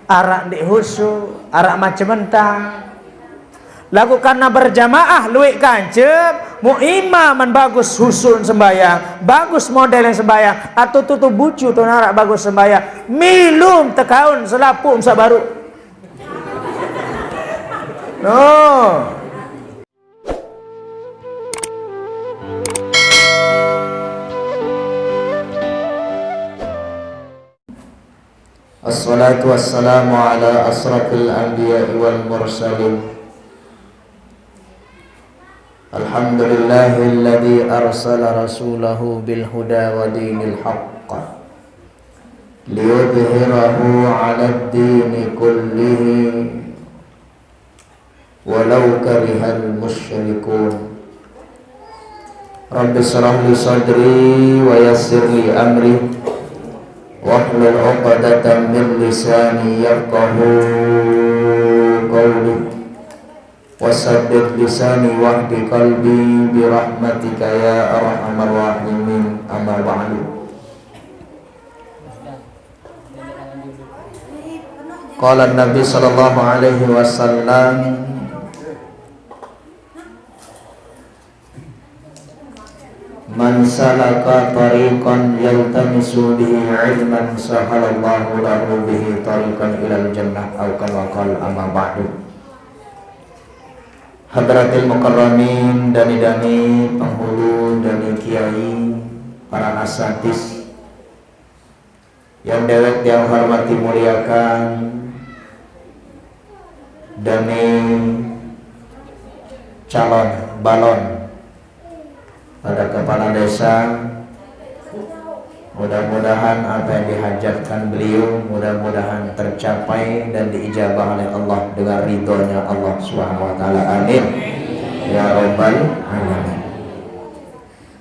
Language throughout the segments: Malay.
arak di husu, arak macam mentah. Lagu karena berjamaah luik kancep, mu imaman bagus husun sembayang, bagus model yang sembayang, atau tutup bucu tu narak bagus sembayang, milum tekaun selapum sabaru. No. Assalatu wassalamu ala asrafil anbiya wal mursalin. Alhamdulillahilladzi arsala rasulahu bil huda wa dinil haqq liyudhhirahu 'alad dini kullihi walau karihal musyrikun. Rabbi shrah li sadri wa yassir li amri wahlul 'uqdatam min lisani yafqahu qawli wasaddid lisani wahdi qalbi birahmatika ya arhamar rahimin. Amma ba'du. Qala Nabi sallallahu alaihi wasallam, man salaka tariqan yaltamisu bihi ilman sahalallahu lahu bihi tariqan ilal jannah aw kama qala. Amma ba'du. Hadratil mukarramin, dani-dani penghulu, dani kiai, para asatidz yang dewek yang hormati muliakan, dani calon balon pada kepala desa. Mudah-mudahan apa yang dihajatkan beliau mudah-mudahan tercapai dan diijabah oleh Allah dengan ridhonya Allah Subhanahu wa taala. Amin ya rabbal alamin.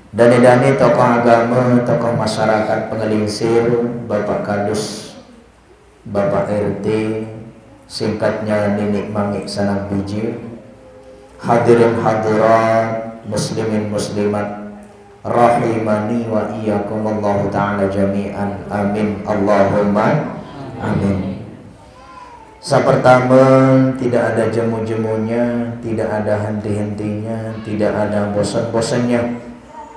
Dani-dani tokoh agama, tokoh masyarakat Pengelingsir, Bapak Kadus, Bapak RT, singkatnya Ninik Mangik Sanang Biji, hadirin hadirat, muslimin muslimat rahimani wa iyyakumullahu ta'ala jami'an. Amin Allahumma amin. Pertama, tidak ada jemu-jemunya, tidak ada henti-hentinya, tidak ada bosan-bosannya.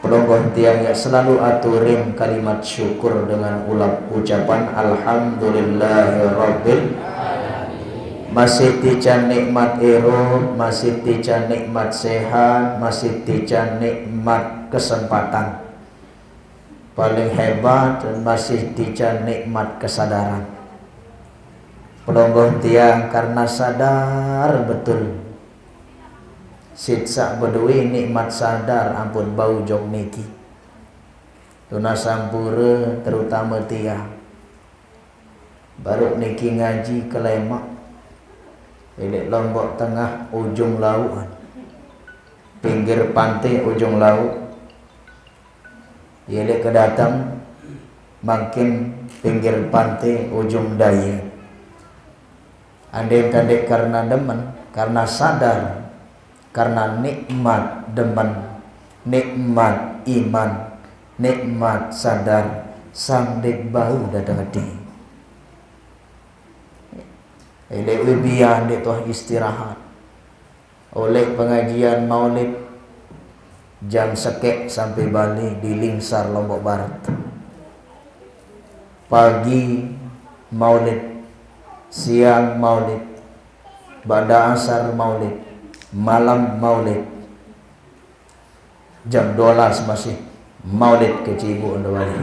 Pelonggoh tiang yang selalu aturin kalimat syukur dengan ucapan alhamdulillahirabbil. Masih tican nikmat ero, masih tican nikmat sehat, masih tican nikmat kesempatan. Paling hebat masih tican nikmat kesadaran. Pelonggoh tiang karena sadar betul sitsa bedui nikmat sadar ampun bau jong niki. Tuna sampura terutama tiang baru niki ngaji ke Lemak, ini Lombok Tengah ujung laut, pinggir pantai ujung laut. Ini kedatang makin pinggir pantai ujung daya. Andai tandai karena demen, karena sadar, karena nikmat demen, nikmat iman, nikmat sadar, sampai bau datang hati. Oleh wibian dia tuh istirahat. Oleh pengajian maulid jam sekek sampai Bali di Lingsar Lombok Barat. Pagi maulid, siang maulid, pada asar maulid, malam maulid, jam 12 masih maulid ke Cibu untuk Bali.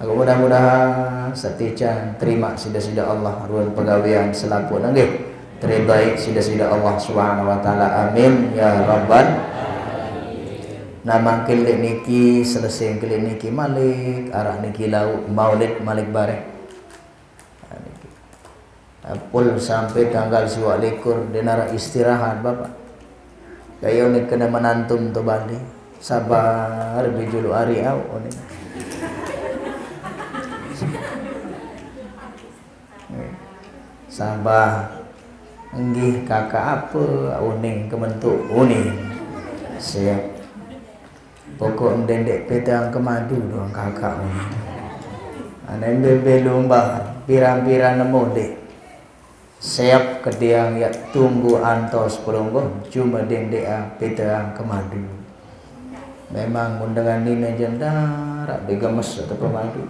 Aku mudah-mudahan setiap terima sida-sida Allah ruang pegawaian selaku nanggih terbaik sida-sida Allah Subhanahu wa taala. Amin ya rabbal. Nama klinik niki selesai klinik niki Malik arah niki lau maulid Malik Bareh. Pul sampai tanggal 21 denara istirahat Bapak. Kayo ni kena menantum tu Bali. Sabar bijulu ari au ni. Sabar nggih kakak apa uning kementuk uning siap pokok mendendek petang kemadu doang kakak ni. Anak bebe lomba pirang-pirang nemu dek. Siap kediang ya tunggu antos pelonggo cuma dendek petang kemadu. Memang undangan ini jendar digemes atau pemadu.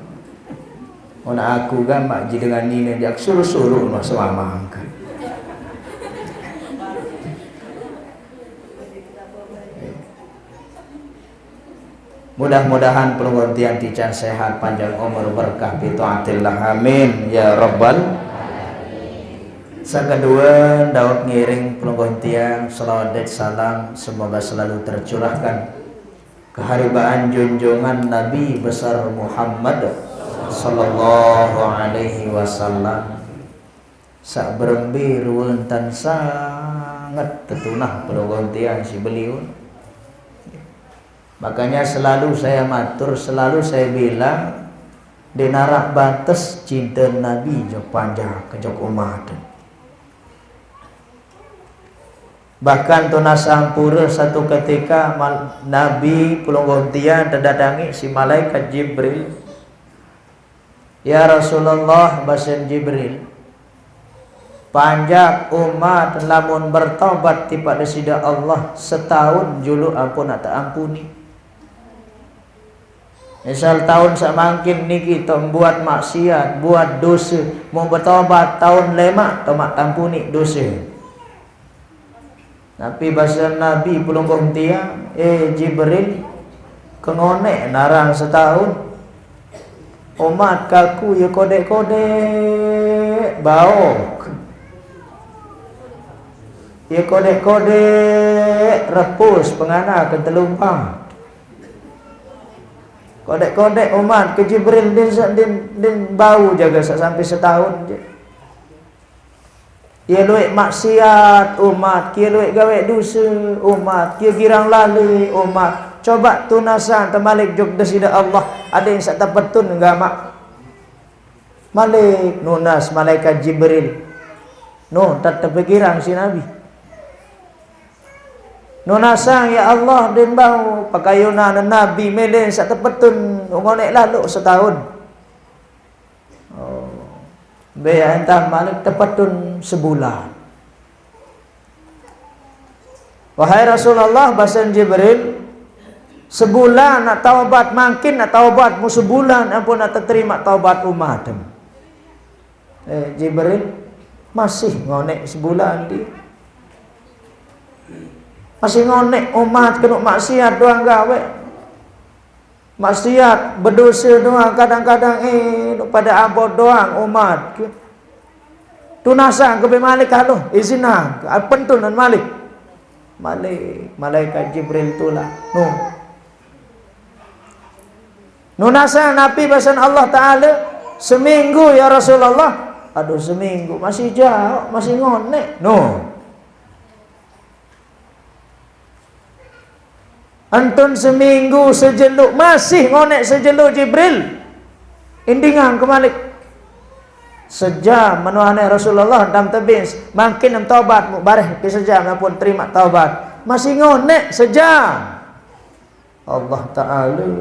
Ona aku kan mak ji dengan ini dia suruh-suruh mas mama angkat. Mudah-mudahan pengontian tican sehat panjang umur berkah bitaatillah amin ya rabbal. Kedua daud ngiring pengontian salawat dan salam semoga selalu tercurahkan keharibaan junjungan Nabi besar Muhammad sallallahu alaihi wasallam. Sak berembi ruwen tan sangat tetunah pengontian si beliau. Makanya selalu saya matur, selalu saya bilang di narak batas cinta Nabi jok panjang ke jok umat. Bahkan tuna sampura satu ketika Nabi pulung gontian terdatangi si malaikat Jibril. Ya Rasulullah basen Jibril, panjang umat lamun bertobat tiba desida Allah setahun julu ampun tak ampuni. Misal tahun semakin ni kita buat maksiat, buat dosa, mau bertobat tahun lema tomak tampuni dosa. Tapi bahasa Nabi pulung tiang, Jibril kengonek narang setahun. Umat kaku ya kodek-kodek bau. Ya kodek-kodek repus pengana ke telumpang. Kodek-kodek umat ke Jibril din bau jaga sampai setahun je. Ia luik maksiat umat, kia luik gawe dosa umat, kia girang lali umat. Coba tunasan temalik jog desida Allah. Ada yang sak tapetun enggak mak? Malik nunas malaikat Jibril. No, tak terpikirang si Nabi. Nunasang ya Allah din bau pakayuna Nabi melen sak tepetun ngonek lalu setahun. Oh. Be entah malik tepetun sebulan. Wahai Rasulullah basan Jibril, sebulan nak taubat makin nak taubat mu sebulan ampun nak terima taubat umat. Jibril masih ngonek sebulan dia. Masih ngonek umat kena maksiat doang gawe. Maksiat berdosa doang kadang-kadang pada abot doang umat. Tunasang ke Malik kalau izinah pentunan Malik. Malik malaikat Jibril tulah. Nunasang Nabi bahasan Allah Taala seminggu ya Rasulullah. Aduh seminggu masih jauh, masih ngonek. Antun seminggu sejeluk masih ngonek sejeluk Jibril. Indingan ke Malik. Sejam menuhanai Rasulullah dalam tebis. Makin taubat mubareh ke sejam pun terima taubat. Masih ngonek sejam. Allah Ta'ala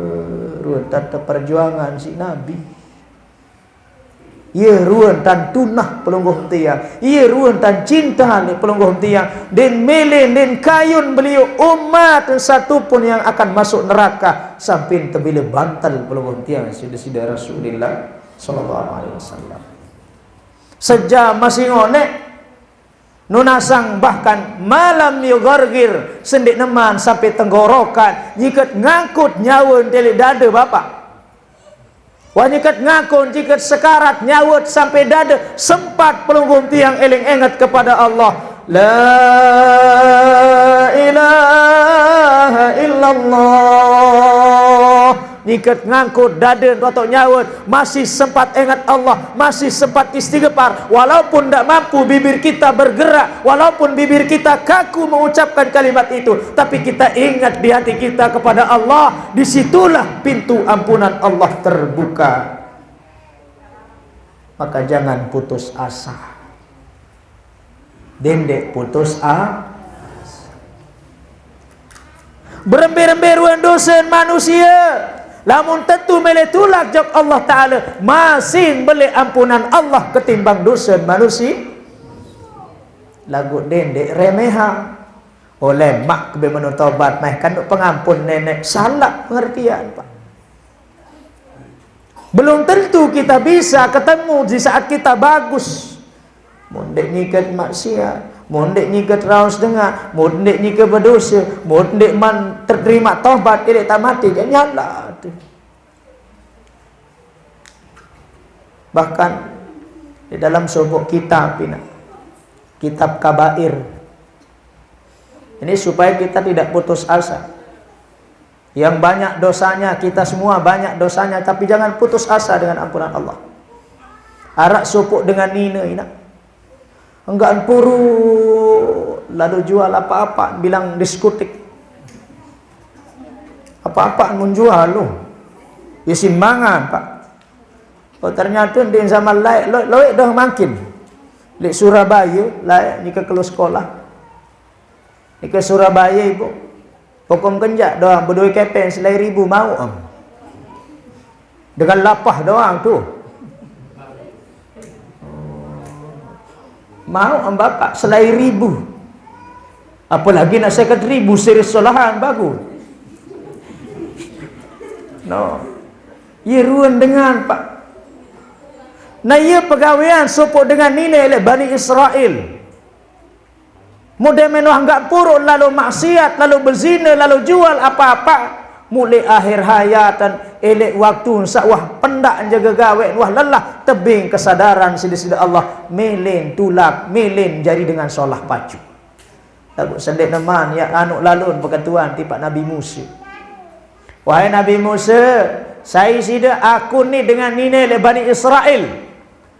ruan tata perjuangan si Nabi. Ia ruan tan tunah pelungguh tiang. Ia ruan tan cinta ni pelungguh tiang. Dan melin dan kayun beliau umat satu pun yang akan masuk neraka sampai terbila bantal pelungguh tiang sida Rasulullah sallallahu alaihi wasallam. Sejam masih ngonek nunasang bahkan malam yugargir sendik neman sampai tenggorokan jika ngangkut nyawa dari dada bapak. Wanyikat ngakun jika sekarat nyawut sampai dada sempat pelunggung tiang eling ingat kepada Allah. La ilaha illallah. Jika ngangkut dada atau nyawut masih sempat ingat Allah, masih sempat istighfar. Walaupun tidak mampu bibir kita bergerak, walaupun bibir kita kaku mengucapkan kalimat itu, tapi kita ingat di hati kita kepada Allah. Disitulah pintu ampunan Allah terbuka. Maka jangan putus asa. Dendek putus asa. berember-emberuan dosa manusia. Lamun tentu mele tulak jok Allah Ta'ala masing beli ampunan Allah ketimbang dosa manusia. Lagu dendek remeha oleh mak kebe menutobat meh kan pengampun nenek salah pengertian Pak. Belum tentu kita bisa ketemu di saat kita bagus. Mondek nyikat maksiat, mondek nyikat raus dengar, mondek nyikat berdosa, mondek man terima taubat ilek tak mati dia nyala. Bahkan di dalam sebuah kitab ini, kitab kabair ini supaya kita tidak putus asa. Yang banyak dosanya, kita semua banyak dosanya, tapi jangan putus asa dengan ampunan Allah. Arak supuk dengan nina ini enggak puru lalu jual apa-apa bilang diskotik apa-apa menjual lu ya simbangan Pak. Oh ternyata di zaman lain loik dah makin di Surabaya lain ni ke sekolah ni ke Surabaya ibu hukum kenjak doang berdua kepen selai ribu mau dengan lapah doang tu mau bapak selai ribu, apalagi nak sekat ribu seri solahan bagus. No, ia ruan dengan Pak. Nah ia pegawaian sopok dengan nilai oleh Bani Israel. Mudah menuh enggak puruk lalu maksiat lalu berzina lalu jual apa-apa. Mulai akhir hayatan elek waktu sakwah pendak jaga gawe wah lelah tebing kesadaran sida-sida Allah melin tulak melin jari dengan solah pacu. Lagu sendek neman ya anu lalun berkatuan tipak Nabi Musa. Wahai Nabi Musa, saya sida aku ni dengan nilai le Bani Israel.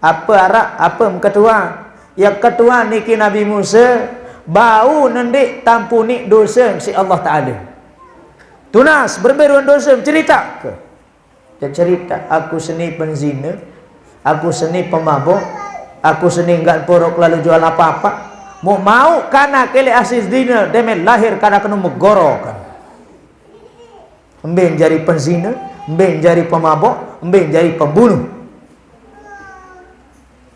Apa arak apa ketua? Ya ketua niki Nabi Musa bau nendik tampuni dosa si Allah Taala. Tunas berberuan dosa cerita ke? Dia cerita aku seni penzina, aku seni pemabuk, aku seni enggak porok lalu jual apa-apa. Mau kana kele asis dina demen lahir kana kena megorokan. Embeng jari penzina, embeng jari pemabuk, embeng jari pembunuh.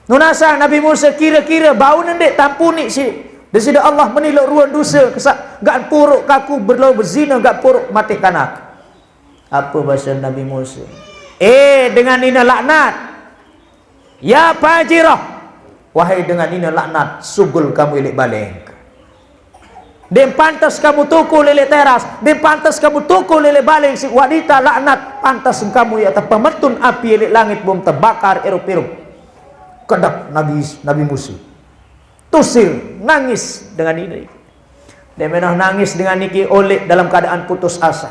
Nunasa Nabi Musa kira-kira bau nendek tampuni si desida Allah menilok ruang dosa kesak gak puruk kaku berlau berzina gak puruk mati kanak. Apa bahasa Nabi Musa? Dengan ini laknat ya fajirah, wahai dengan ini laknat sugul kamu ilik balik. Dem pantas kamu tukul ilik teras, dem pantas kamu tukul ilik balik si wanita laknat pantas kamu ya pemetun api ilik langit bom terbakar erup-erup. Kedak Nabi Musa tusir nangis dengan ini. Dia menah nangis dengan niki oleh dalam keadaan putus asa.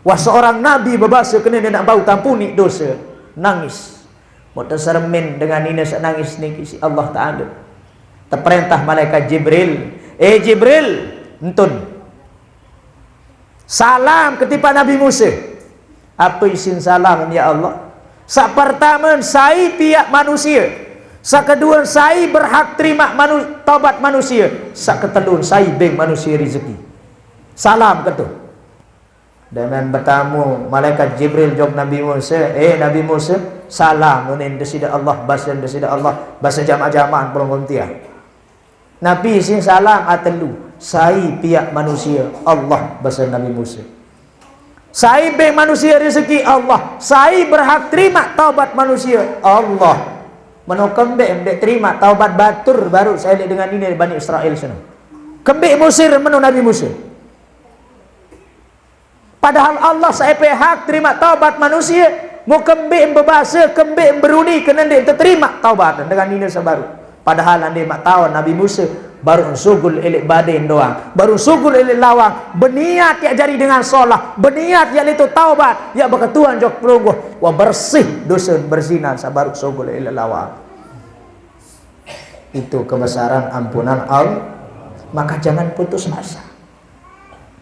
Wah seorang nabi berbahasa kena dia nak bau tampuni dosa. Nangis. Mutasermin dengan ini nangis niki si Allah Ta'ala. Terperintah malaikat Jibril. Jibril, entun. Salam ketipa Nabi Musa. Apa isin salam ya Allah? Sak pertama saya pihak manusia. Sakedua saya berhak terima taubat manusia. Saketelun saya beng manusia rezeki. Salam ketu. Dengan bertamu malaikat Jibril jawab Nabi Musa, Nabi Musa, salam unin desida Allah desida Allah bahasa jamaah-jamaah perempuan. Nabi sing salam atelu. Saya pihak manusia Allah bahasa Nabi Musa. Saya beng manusia rezeki Allah. Saya berhak terima taubat manusia Allah. Mano kembek dek terima taubat batur baru saya lihat dengan ini Bani Israel sana. Kembek Mesir mano Nabi Musa. Padahal Allah saya hak terima taubat manusia, mau kembek berbahasa kembek beruni kena dek terima taubat dengan ini sebaru. Padahal ande mak tahu Nabi Musa baru sugul elek baden doang, baru sugul elek lawang, berniat ya jari dengan solah, berniat ya itu taubat, ya berketuan jok pelungguh, wah bersih dosa berzina sabaru sugul elek lawang. Itu kebesaran ampunan Allah. Maka jangan putus asa.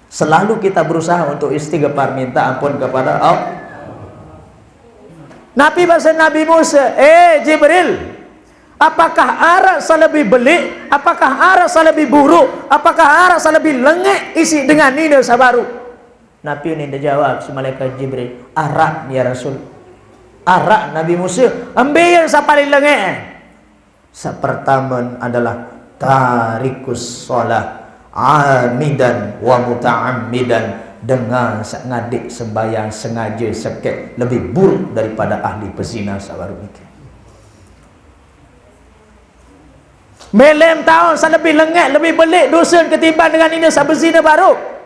Selalu kita berusaha untuk istighfar minta ampun kepada Allah. Nabi bahasa Nabi Musa, Jibril, apakah arah saya lebih belik? Apakah arah saya lebih buruk? Apakah arah saya lebih lengek isi dengan nina sabaru? Nabi ini dia jawab si malaikat Jibril, arak ya Rasul. Arak Nabi Musa, ambil yang paling lengek. Pertama adalah tarikus sholat amidan wa muta'ammidan, dengan ngadik sembahyang sengaja sekek, lebih buruk daripada ahli pezina sabaru mikir. Melem tahun lebih lengek, lebih belik dosa ketimbang dengan ini sahabat zina baru.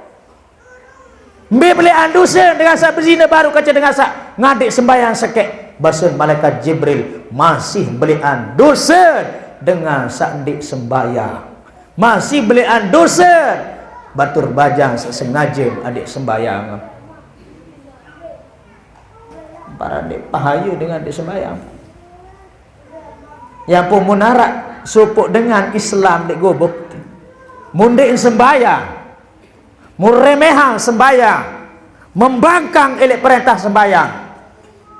Beli dosa dengan sahabat zina baru kaca dengan ngadik sembahyang sekek. Bahasa malaikat Jibril masih belian dosa dengan sadik sembahyang, masih belian dosa batur bajang sengaja adik sembahyang. Para adik pahayu dengan adik sembahyang. Yang pun munarak supuk dengan Islam dek gobok. Mundik sembahyang, muremehang sembahyang, membangkang elek perintah sembahyang.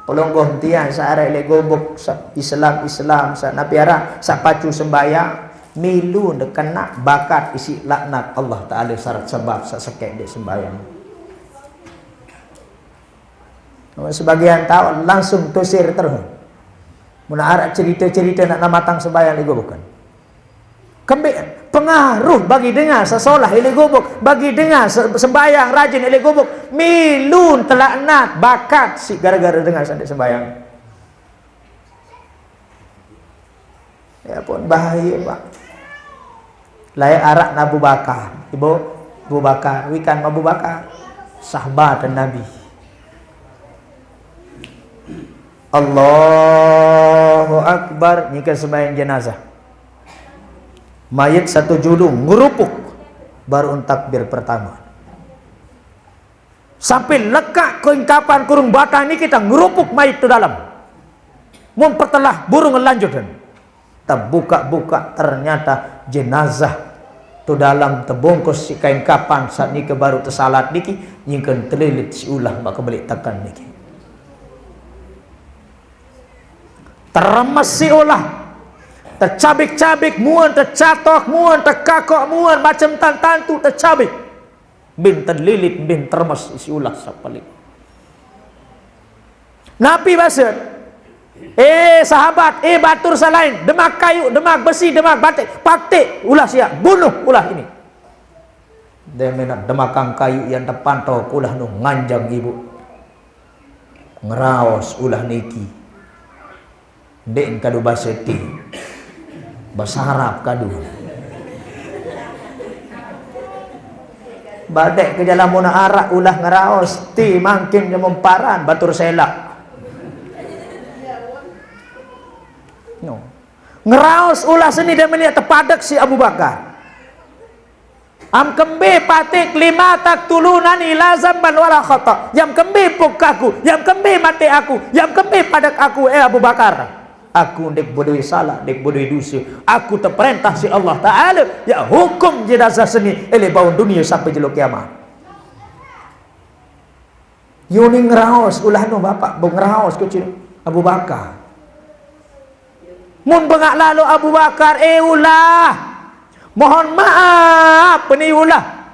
Pelonggoh hentian saara elek gobok Islam sa Nabi ara sa pacu sembahyang milu de kena bakat isi laknat Allah Taala syarat sebab sa sekek dek sembahyang. Sebagian tahu langsung tusir terus. Mun ara cerita-cerita nak namatang sembahyang lego bukan. Kembali pengaruh bagi dengar sesolah ele gobok, bagi dengar sembahyang rajin ele gobok, milun telaknat bakat si gara-gara dengar sandik sembahyang. Ya pun bahaya Pak. Layak arak Abu Bakar, Ibu Abu Bakar, wikan Abu Bakar, sahabat dan Nabi. Allahu Akbar, nyika sembahyang jenazah. Mayat satu julung ngerupuk baru takbir pertama. Sampai lekak keingkapan kurung batang ini kita ngerupuk mayat itu dalam. Mun pertelah burung lanjutkan. Terbuka-buka ternyata jenazah tu dalam terbungkus si kain kapan saat ni ke baru tersalat niki nyingkan terlilit si ulah maka balik tekan niki. Teremas si ulah. Tercabik-cabik muan, tercatok muan, terkakok muan, macam tantu tercabik. Bin terlilit, bin termas isi ulah sapalik. Nabi basir, sahabat, batur salain, demak kayu, demak besi, demak batik, patik, ulah siap, bunuh ulah ini. Dia menak demakang kayu yang terpantau, ulah nu nganjang ibu. Ngeraos ulah niki. Dek kadu baseti. Basarap kadu badek ke jalan muna arak ulah ngeraos ti mangkin yang memparan batur selak no. Ngeraos ulah seni dan melihat terpadak si Abu Bakar am kembe patik lima tak tulunan ila zamban wala khata yang kembe pukaku yang kembe mati aku yang kembe padak aku Abu Bakar. Aku dek bodoi salah, dek bodoi dosa. Aku terperintah si Allah Ta'ala ya hukum jenazah seni ele baun dunia sampai jelo kiamat. Yuni ngeraos ulah no bapak bong ngeraos kecil Abu Bakar. Mun bengak lalu Abu Bakar ulah. Mohon maaf peni ulah.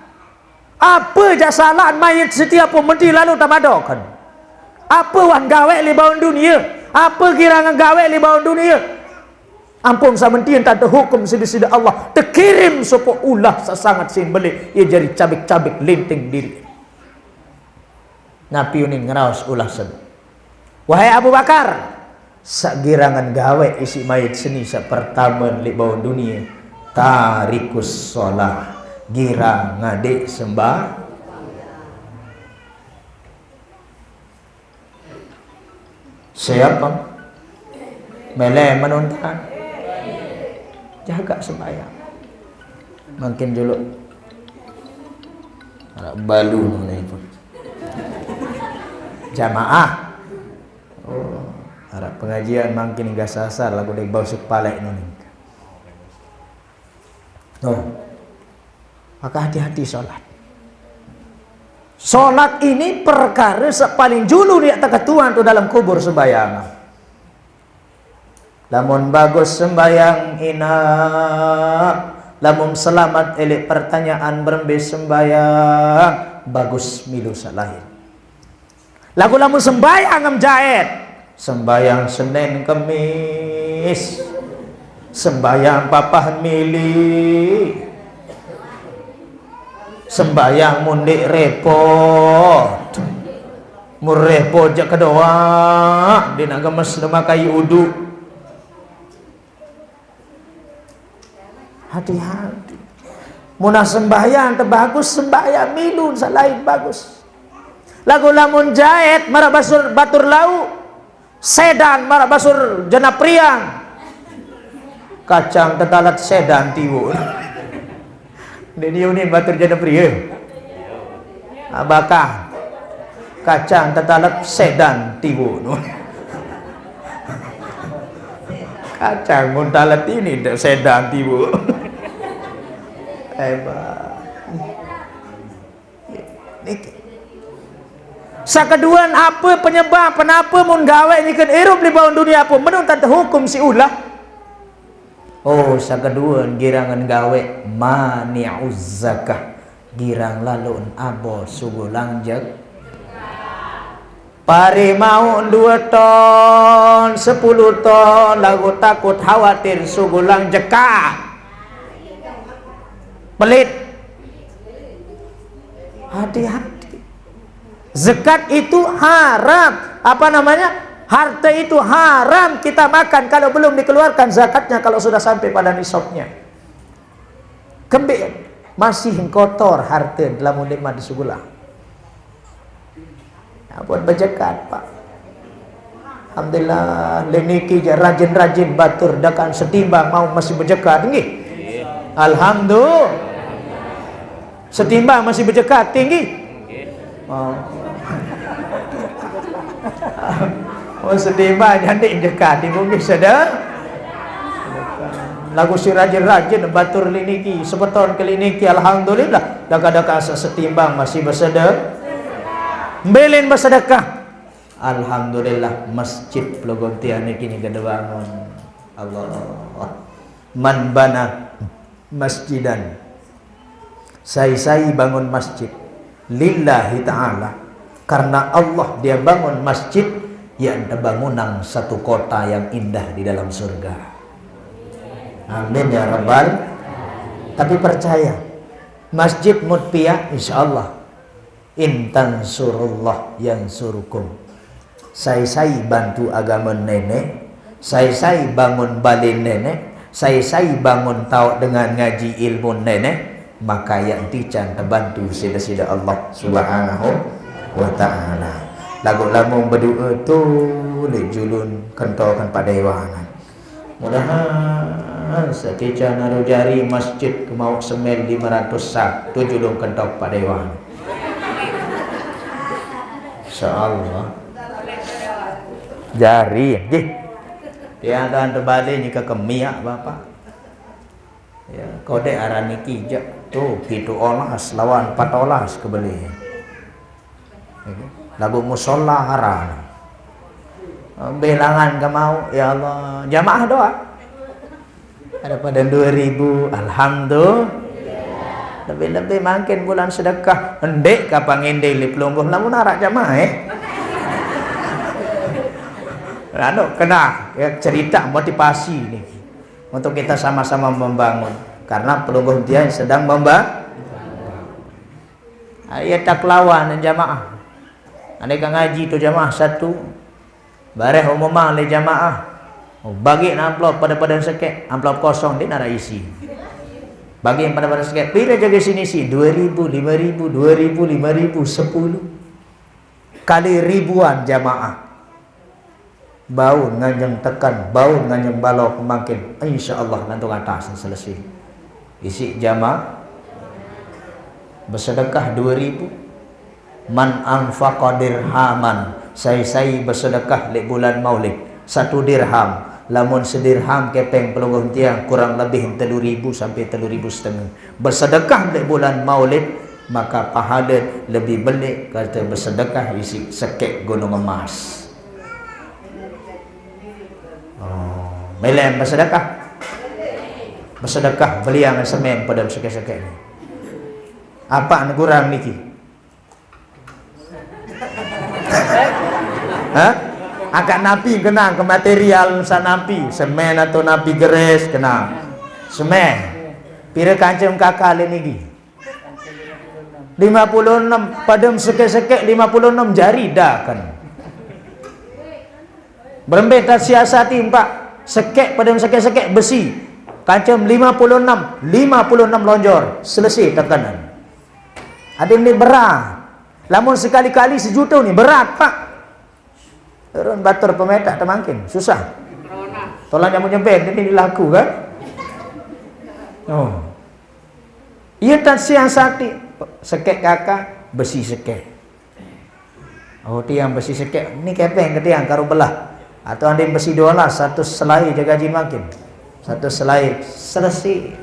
Apa jasalan mayat setiap pementi lalu tamadokan. Apa wan gawe li baun dunia? Apa kira gawe li baun dunia? Ampun samentien tak ada hukum sida-sida Allah. Terkirim sopo ulah sesangat sin beli. Ia jadi cabik-cabik linting diri. Nabi ini ngeraos ulah sen. Wahai Abu Bakar, sagirangan gawe isi mayat seni pertama li baun dunia. Tarikus sholah, gira ngadik sembah. Siapa? Mele menuntan. Jaga sembahyang. Makin dulu. Balu pun. Jamaah. Oh, harap pengajian makin hingga sasar lagu dek bau sepalek nuni. Oh. Maka hati-hati sholat. Sholat ini perkara paling julu di atas ketuan tu dalam kubur sembahyang. Lamun bagus sembahyang ina, lamun selamat elek pertanyaan berembe sembahyang, bagus milu salahin. Lagu lamun sembayang ngem jahit, sembayang Senin Kemis, sembayang papahan mili, sembayang mundik repot, murepot jak kedoa, dina gemes memakai uduk. Hati-hati. Munah sembahyang terbagus, sembahyang milun salain bagus. Lagu lamun jahit marah basur batur lau, sedan marah basur jana priang, kacang tetalat sedan tiwul. Ini batur jana priang, abakah kacang tetalat sedan tiwul. Kacang muntalat ini sedan tiwul. Hebat. Sakeduan apa penyebab kenapa mun gawe nyikeun irup di bawah dunia apa menurut tante hukum si ulah. Oh, sakeduan girangan gawe mani'uz zakah, girang lalun abo sugulang jeg. Pari mau 2 ton 10 ton lagu takut khawatir sugulang jekah. Pelit. Hati-hati. Zakat itu haram. Apa namanya? Harta itu haram kita makan kalau belum dikeluarkan zakatnya, kalau sudah sampai pada nisabnya. Kembali masih kotor harta dalam nikmat disugulah. Ya, buat berzakat, Pak. Alhamdulillah leniki rajin-rajin batur dakan setimbang mau masih berzakat nggih. Alhamdulillah. Setimbang masih berzakat tinggi. Oh. Oh, setimbang jadi zakat di mungkin sedang. Lagu si rajin-rajin batur liniki sebeton ke liniki alhamdulillah. Daka-daka setimbang masih bersedekah. Belin bersedekah. Alhamdulillah masjid Plogontian kini gede bangun. Allah. Man bana masjidan, saya bangun masjid lillahi ta'ala, karena Allah dia bangun masjid, ya ada bangunan satu kota yang indah di dalam surga. Amin ya rabbal. Tapi percaya masjid mutpiyah insyaallah intan surullah yang surukum. Saya bantu agama nenek, saya bangun balin nenek, saya bangun tahu dengan ngaji ilmu nenek, maka yang tican terbantu sida-sida Allah subhanahu wa ta'ala. Lagu lamung berdoa tu le julun kentokan pada hewanan. Mudahan setican naruh jari masjid kemau semel 500 sak tu julun kentok pada hewanan. Insyaallah. Jari nggih. Dia akan terbalik ni ke kemiak bapak. Ya, kode arani kijak tu gitu olas lawan 4 olas kebeli. Lagu musola haran. Bilangan ke mau ya Allah jamaah doa. Ada pada 2000 alhamdulillah. Lebih-lebih makin bulan sedekah endek kapang endek li pelungguh lamun arak jamaah Anu kena ya, cerita motivasi nih untuk kita sama-sama membangun, karena pelungguh dia sedang membangun. Ayat tak lawan jamaah. Andai ngaji tu jamaah satu, bareh umumah le jamaah. Oh, bagi amplop pada sekek, amplop kosong dia nara isi. Bagi yang pada sekek, pilih jaga sini sih 2000, 5000, 2000, 5000, 10 kali ribuan jamaah. Bau ngajeng tekan, bau ngajeng balok makin, insyaallah nanti atas selesai. Isi jamaah bersedekah 2000. Man anfaqa dirhaman, saya bersedekah di bulan Maulid 1 dirham. Lamun sedirham kepeng pelungguh tiang kurang lebih 3000 sampai 3500. Bersedekah di bulan Maulid maka pahala lebih belik kata bersedekah isi sekek gunung emas. Melem bersedekah, bersedekah beli yang semen pada sekek-sekek ini. Apa kurang niki? Hah? Agak napi kena ke material sa napi, semen atau napi geres kena. Semen. Pira kancem kakak lagi. 56 padam sekek-sekek 56 jari dah kan. Berembet siasati Pak. Sekek padam sekek-sekek besi. Kancem 56 lonjor selesai tekanan. Ada ni berat. Lamun sekali-kali sejuta ni berat Pak. Turun batur pemetak termangkin susah. Tolong jamu nyempet ini dilaku kan. Oh. Ia tak siasati sekek kakak besi sekek. Oh tiang besi sekek ni kepeng ke tiang karo belah atau anda besi dolar satu selai jaga gaji makin satu selai selesai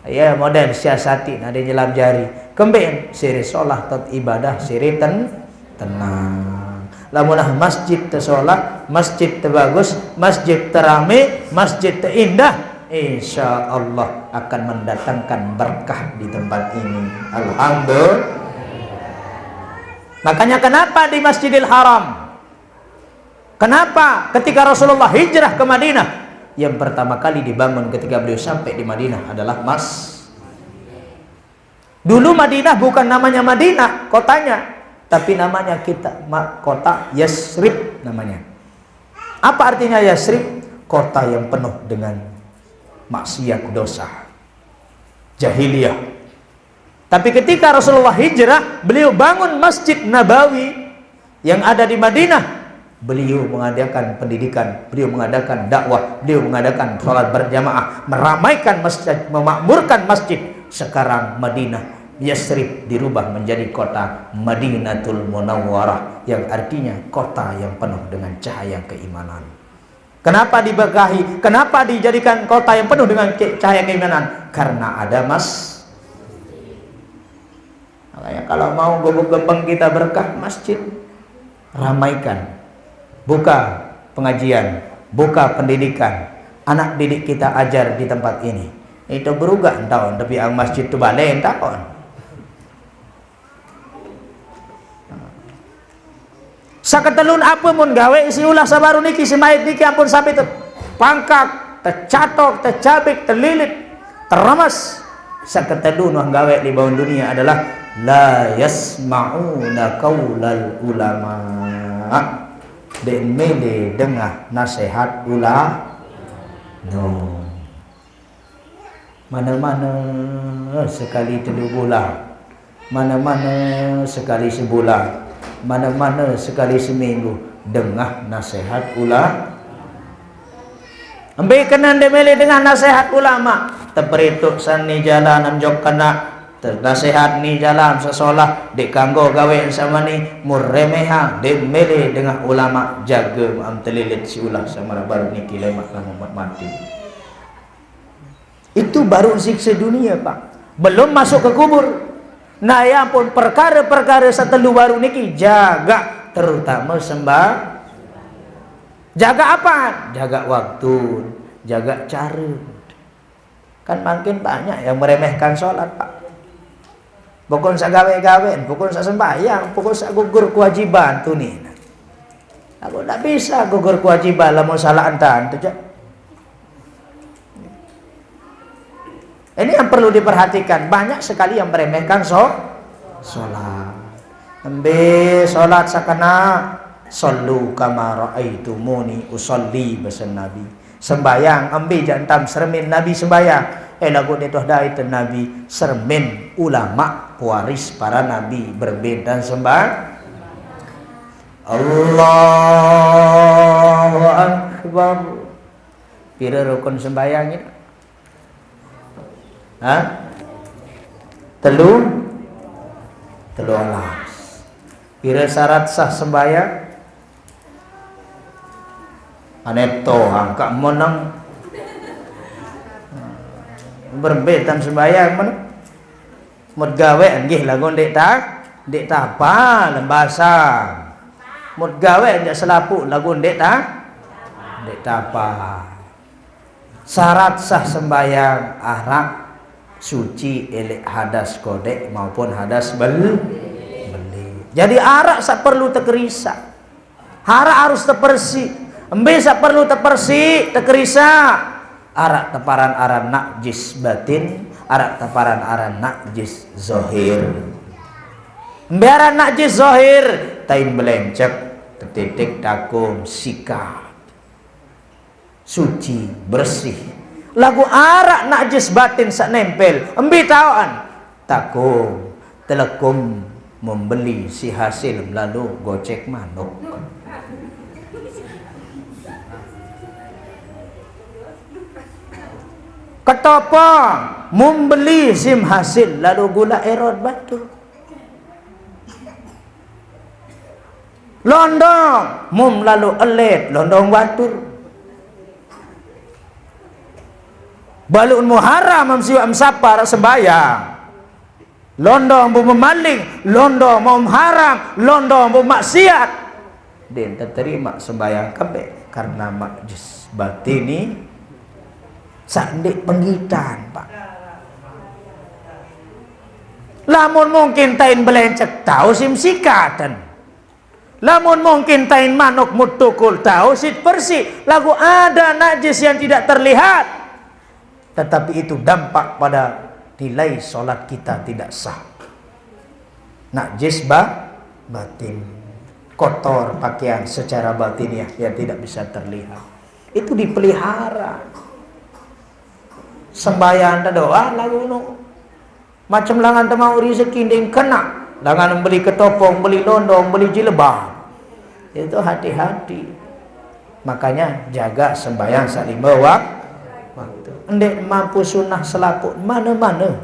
ya model siasati ada jelam jari kembeng siri solah tot ibadah siri tenang lamunah masjid tersolat masjid terbagus masjid terame masjid terindah insya Allah akan mendatangkan berkah di tempat ini. Alhamdulillah. Makanya kenapa di Masjidil Haram? Kenapa ketika Rasulullah hijrah ke Madinah, yang pertama kali dibangun ketika beliau sampai di Madinah adalah Dulu Madinah bukan namanya Madinah kotanya, tapi namanya kota Yasrib namanya. Apa artinya Yasrib? Kota yang penuh dengan maksiat dosa jahiliyah. Tapi ketika Rasulullah hijrah, beliau bangun Masjid Nabawi yang ada di Madinah. Beliau mengadakan pendidikan, beliau mengadakan dakwah, beliau mengadakan sholat berjamaah, meramaikan masjid, memakmurkan masjid. Sekarang Madinah Yasrib dirubah menjadi kota Madinatul Munawwarah, yang artinya kota yang penuh dengan cahaya keimanan. Kenapa diberkahi? Kenapa dijadikan kota yang penuh dengan cahaya keimanan? Karena ada makanya kalau mau gobok-gobeng kita berkah masjid, ramaikan, buka pengajian, buka pendidikan, anak didik kita ajar di tempat ini. Itu berugah tahun, tapi ang masjid tu balik tahun. Saketelun apa mun gawe isi ulah sabaru niki semait niki ampun sampai pangkak, tercatok, tercabik, terlilit, teramas. Saketelun wah gawe di bawah dunia adalah la yasma'una qaulal ulama. Den mele dengar nasihat ulama. No. Mana-mana sekali 3 bulan, mana-mana sekali sebulan, mana-mana sekali seminggu dengar nasihat ulama. Ambil kenan demele dengan nasihat ulama. Terperituk sani jalan amjok kena nasihat ni jalan sesolah dek kanggo gawe sama ni murremeha demele dengan ulama jaga am telilit si ulah sama baru ni kilemak lah mati. Itu baru siksa dunia Pak, belum masuk ke kubur. Nah ya pun perkara-perkara setelu baru niki jaga, terutama sembah. Jaga apa? Jaga waktu, jaga cara. Kan makin banyak yang meremehkan sholat Pak. Bukan sa gawe-gawe, bukan sa sembahyang, bukan sa gugur kewajiban tu ni. Aku tak bisa gugur kewajiban lah mau salah antan tu je. Ini yang perlu diperhatikan. Banyak sekali yang meremehkan sholat. Ambil sholat sakana sallu kama ra'aitumuni usolli bahasa Nabi. Sembayang ambil jantam sermin Nabi sembayang. Lagu itu dah itu Nabi sermin ulama pewaris para Nabi berbeda sembah. Allahu Akbar. Pira rukun sembayang itu? Telu alas. Pira syarat sah sembahyang? Aneto angka menang berbetan sembahyang mana? Mut gawe nggih lagu dek apa lembasa. Mut gawe ndak selapu lagu dek apa. Syarat sah sembahyang arak suci elek hadas kodek maupun hadas beli. Jadi arak sak perlu terkerisa. Hara harus tepersi. Bisa perlu tepersi, tekerisa. Arak teparan aran najis batin, arak teparan aran najis zohir. Biaran najis zohir, tain belencek, tetitik takum sikat, suci bersih. Lagu arak najis batin sak nempel, embi tauan takum telekum membeli si hasil lalu gocek manuk. Ketopong membeli sim hasil lalu gula erod batu. Londong mum lalu elet londong batur. Balun muharam siwa amsapa sembayang. Londong bu memaling, londong mau haram, londong bu maksiat. Den terima sembayang kabeh karena majlis batini sandik penggitan, Pak. Lamun mungkin tain belencek tahu sim sikatan. Lamun mungkin tain manuk mutukul tahu sit persi. Lagu ada najis yang tidak terlihat, tetapi itu dampak pada nilai solat kita tidak sah. Najis batin, kotor pakaian secara batiniah yang tidak bisa terlihat, itu dipelihara. Sembahyang doa lagu no macam langan temau rezeki ding kena. Jangan beli ketopong, beli londong, beli jilbab. Itu hati-hati. Makanya jaga sembahyang salima waktu. Endek mampu sunnah selaput mana-mana.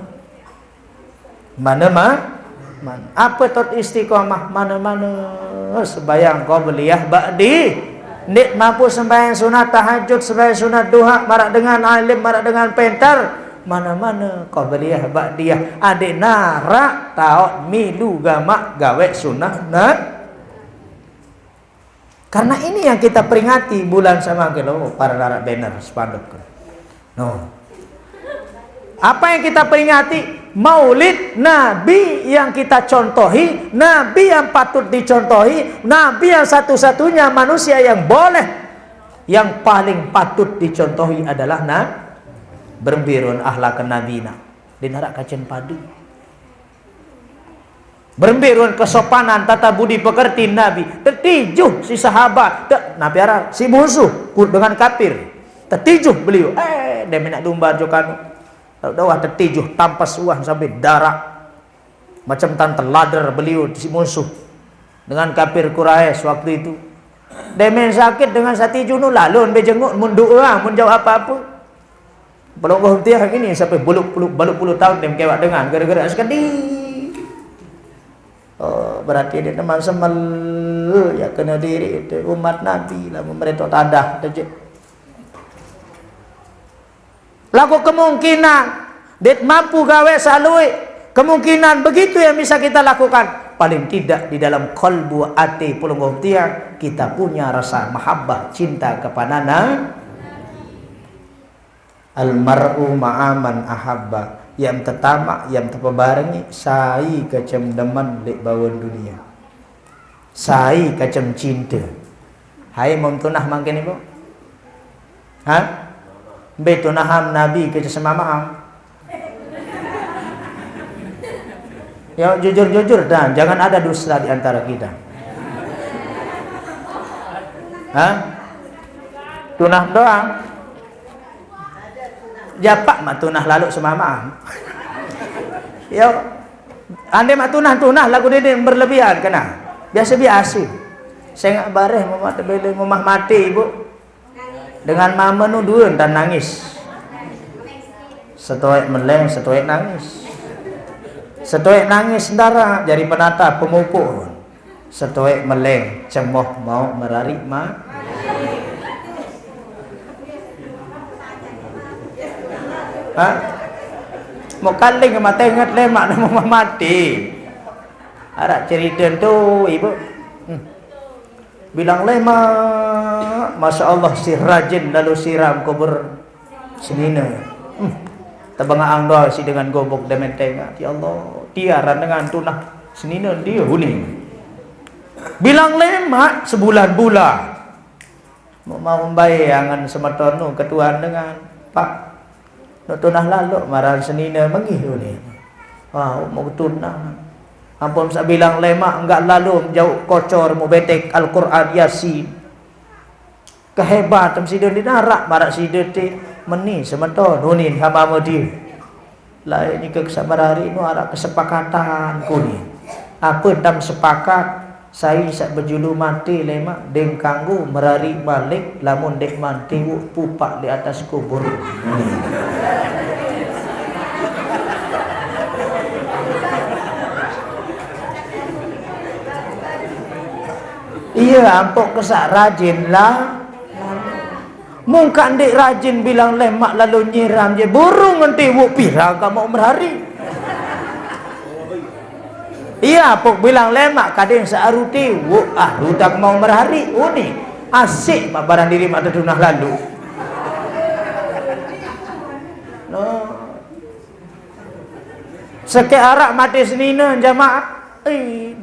Apa tot istiqomah mana-mana. Sembahyang qabliyah ba'di. Endek mampu sembahyang sunat tahajud, sembahyang sunat duha, marak dengan alim, marak dengan pentar. Mana-mana qabliyah ba'diyah ade narak taot milu gamak gawe sunnah nah. Karena ini yang kita peringati bulan sama kalau para narak banner spanduk. No. Apa yang kita peringati? Maulid Nabi yang kita contohi, Nabi yang patut dicontohi, Nabi yang satu-satunya manusia yang boleh, yang paling patut dicontohi adalah berembirun ahlakan nabina dinarak kacen padu. Berembirun kesopanan tata budi pekerti nabi. Tertijuh si sahabat, nabi arah si musuh dengan kafir. Tertijuh beliau. Dia nak domba jokan. Tahu tertijuh tampas uang sampai darah. Macam tante ladder beliau si musuh dengan kafir Quraisy waktu itu. Dia main sakit dengan satijuh nu lalu bejenguk mundur mun jauh apa-apa. Belum berhenti ini sampai baluk tahun dia kewak dengan gara-gara sekali. Oh, berarti dia teman semel ya kena diri itu umat Nabi lah mereka tadah saja. Lagu kemungkinan dia mampu gawe salui, kemungkinan begitu yang bisa kita lakukan. Paling tidak di dalam qalbu ati pulung tiang kita punya rasa mahabbah cinta kepada almar'u ma'aman ahabba, yang tertamak yang terpebarengi sai kacem demen lek bawon dunia, sai kacem cinta. Hai mom tunah mangken ibu be tunaham nabi ke semamam ya jujur-jujur dan jangan ada dusta di antara kita. Tunah doang. Japak mak tunah lalu semamam. Yo, ande mak tunah lagu dia berlebihan kena. Biasa-biasa. Saya ngak bareh mamah mati ibu. Dengan mama nu dueun dan nangis. Setoek meleng, setoek nangis. Setoek nangis ndara jadi penata pemupuk. Setoek meleng cemoh mau merarik ma. Mau kaling mata ingat lemak dan mau mati. Ada cerita tu ibu bilang lemak, masya Allah si rajin lalu siram kubur senina. Tabang doa si dengan gobok dan mentega. Ya Allah, tiaran dengan tunah senina dia huning. Bilang lemak sebulan-bulan. Mau membayangan semeton nu ketuan dengan Pak nu tunah lalu marah senina mengih ni. Wah, mau tunah. Ampun saya bilang lemak enggak lalu jauh kocor mau betek Al-Quran Yasin. Kehebatan si dia narak marak si dia meni semeton nunin hama mudi. Lain ni kesabarari nu arah kesepakatan ku ni. Apa dam sepakat saya sak berjulu mati lemak deng kanggu merari balik lamun dek mati pupak di atas kubur. Iya, ampok kesak rajin lah. Mungkin dek rajin bilang lemak lalu nyiram je burung nanti wuk pirang kamu merari. Iya, pok bilang lemak kadang searuti, rutak mau merhari, ni asik mak barang diri mak tunah lalu. No. Seke arak mati senina jamaah,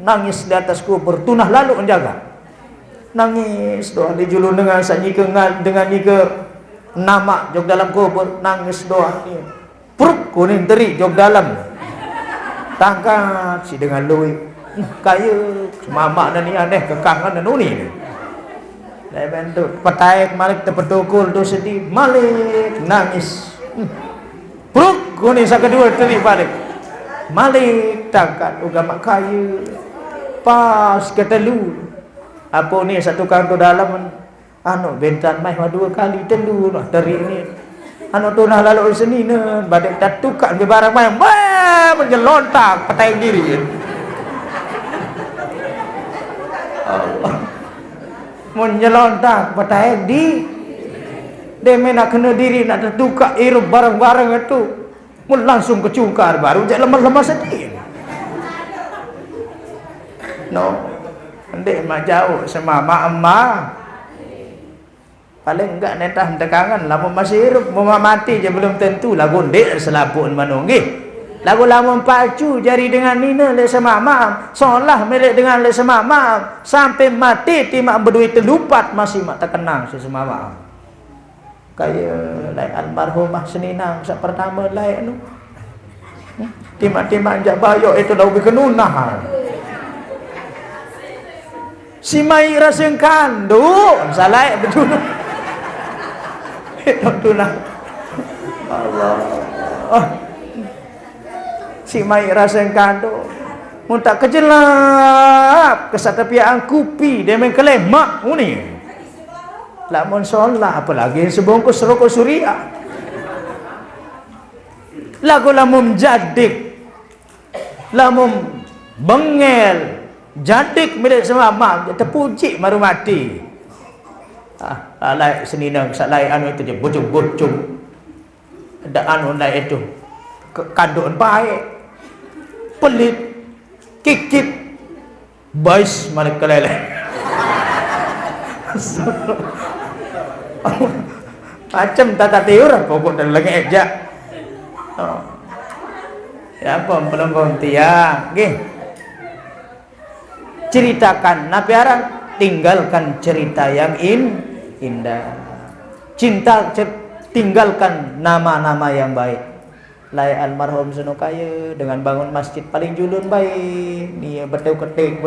nangis di atas kubur tunah lalu menjaga. Nangis doa di julun dengan sanyi dengan nyike nama jog dalam kubur nangis doa. Pruk kuning teri jog dalam. Tangkat si dengan lui kaya mama dan ni aneh kekangan dan uni lemen tu petai malik terpetukul tu sedih malik nangis perut kuning sa kedua teri balik malik tangkat uga mak kaya pas ketelu apa ni satu kantor dalam bentan mai dua kali telu lah dari ni tunah lalu senina badek tatukan ke barang mai menjelontak petai diri. Allah menjelontak petai di deme nak kena diri nak tertukar irup barang-barang itu mun langsung kecungkar baru jak lemah-lemah sedih. No ndek mak jauh sama mak emak paling enggak netah tekangan lamun masih hidup mau mati je belum tentu lagu ndek selapun manunggih lagu lamun pacu jari dengan nina le sama mak solah milik dengan le sama mak sampai mati timak berduit terlupat masih mak terkenang si sama mak kaya lain almarhumah seninang sak pertama lain nu timak-timak jak bayok itu dah ubi kenunah si mai raseng kandu salah berjulu tunah Allah si mai raseng kandu mun tak kejelap kesatapiaan kupi dia main kelemak ni lamun solah apalagi sebungkus rokok suria lagu lamun jadik lamun bengel jadik milik semua mak terpuji maru mati alai senina salai anu itu je bocung-bocung ada anu lain itu kandungan baik pelit kikit bais malik kelele macam tata tiur pokok dan lagi ejak ya apa belum tiang nggih ceritakan nabi arang tinggalkan cerita yang indah tinggalkan nama-nama yang baik lai almarhum Senokaya dengan bangun masjid paling julun baik ni betul ketik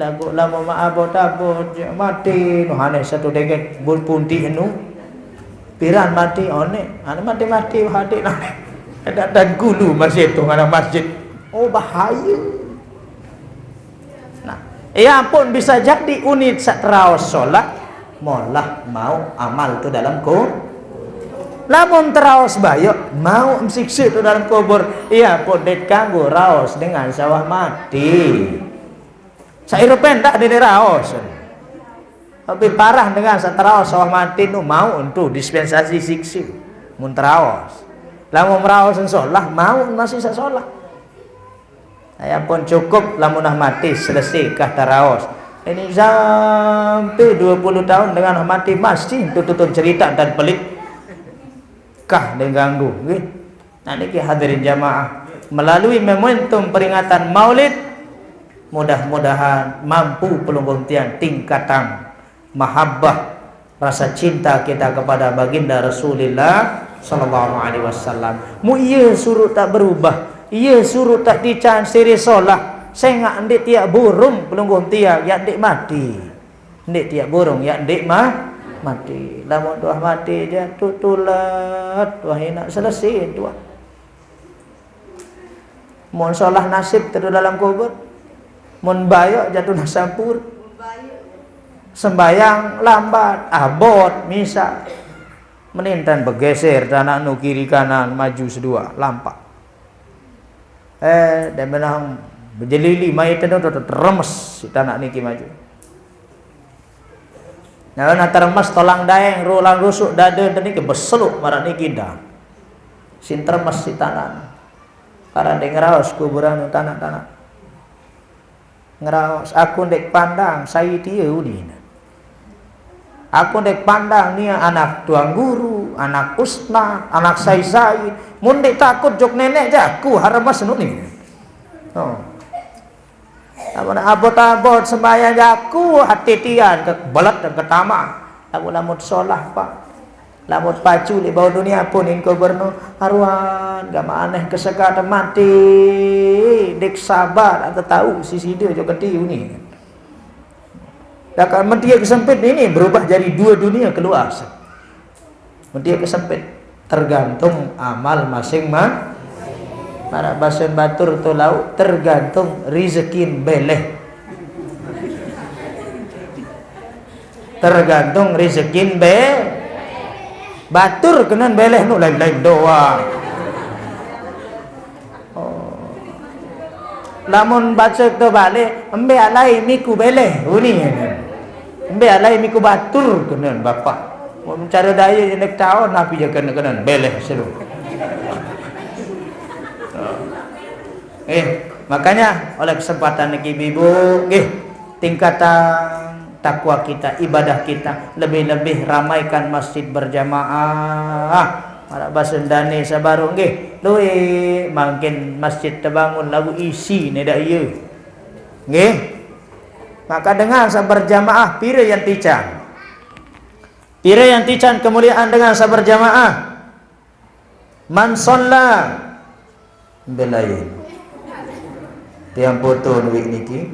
lagu lama maabot-abot mati no hane satu deket bul punti anu piran mati one anu mati hati ada dan gulu masjid tu ngana masjid bahaya. Ya pun bisa jadi unit satraos solat molah mau amal tu dalam lamun teraos bayok mau siksa tu dalam kubur iya pun det kanggo raos dengan sawah mati sairupen tak di raos tapi parah dengan satraos sawah mati nu mau untuk dispensasi siksa mun teraos lamun raos solah mau masih sasolah saya pun cukup lamunah mati selesai kah taraos ini sampai 20 tahun dengan mati masih tutun cerita dan pelik kah dan ganggu nah niki hadirin jamaah melalui momentum peringatan maulid Mudah-mudahan mampu pelunggung tiang tingkatan mahabbah, rasa cinta kita kepada baginda Rasulullah sallallahu alaihi wasallam. Mu iya suruh tak berubah, iya suruh tak dican siri solah. Saya ndik tiak burung pelunggung tiang ya ndik mati. Ndik tiak burung ya ndik mati. Lamun tuah mati jatuh tulat, tuah nak selesai tuah. Mun solah nasib terus dalam kubur. Mun bayak jatuh nasampur, sembayang lambat, abot, misa, menintan bergeser tanah nu kiri kanan maju sedua, lampak. Dan menang berjelili mayat itu terremes si tanah niki maju. Nah, terremes tolang daeng, rulang rusuk dada dan niki beseluk marah niki dah. Sin terremes si tanah. Karena ngeraos kuburan tanah-tanah. Ngeraos aku ndek pandang saya dia udin. Aku ndek pandang nia anak tuang guru, anak ustaz, anak saya. Mun ndek takut jok nenek jaku haramas nu ni. Oh. Abot-abot sembahyang jaku hati tian ke balat dan ketama. Aku lamut solah pak. Lamut pacu di bawah dunia pun in gubernur haruan gak aneh kesekatan mati dek sabar atau tahu sisi dia juga tiu ni. Dan mentia kesempit ini berubah jadi dua dunia keluar. Mentia kesempit tergantung amal masing-masing. Para basen batur tu lauk tergantung rezekin beleh. Tergantung rezekin batur kenan beleh nu lain-lain doa. Lamun baca tu balik embe alai miku beleh uni embe alai miku batur kenan bapak mun cara daya nek tahu napi je kenan beleh seru. Makanya oleh kesempatan niki ibu tingkatan takwa kita, ibadah kita, lebih-lebih ramaikan masjid berjamaah. Para basendane sabaru nggih, luwe makin masjid terbangun lagu isi ne dak ieu. Nggih. Maka dengan berjamaah pira yang tican. Pira yang tican kemuliaan dengan berjamaah. Man shalla belain. Tiang foto duit niki.